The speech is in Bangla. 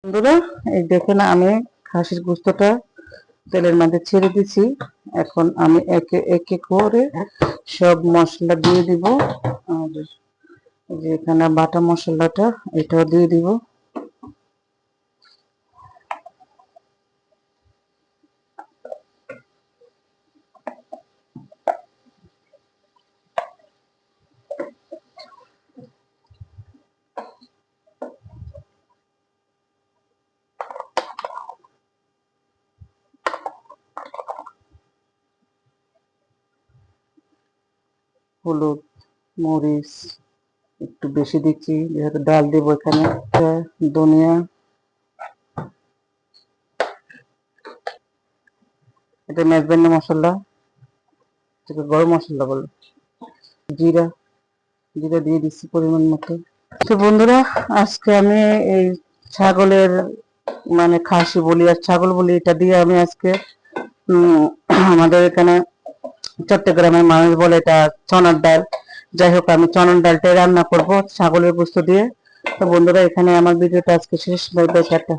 বন্ধুরা, এই দেখেন আমি খাসির গোস্তটা তেলের মধ্যে ছেড়ে দিছি। এখন আমি একে একে করে সব মশলা দিয়ে দিব। আর যে এখানে বাটা মশলাটা এটাও দিয়ে দিব। হলুদ, মরিচ একটু বেশি দিচ্ছি যেহেতু ডাল দিব এখানে। ধনিয়া, এটা মেজবানি মশলা, এটাকে গরম মশলা বলে। জিরা জিরা দিয়ে দিচ্ছি পরিমাণ মতো। তো বন্ধুরা, আজকে আমি এই ছাগলের মানে খাসি বলি আর ছাগল বলি, এটা দিয়ে আমি আজকে আমাদের এখানে চট্টগ্রামের মানুষ বলে এটা চনার ডাল। যাই হোক, আমি চনার ডালটাই রান্না করব ছাগলের গোস্ত দিয়ে। তো বন্ধুরা, এখানে আমার ভিডিওটা আজকে শেষ। Bye bye, tata.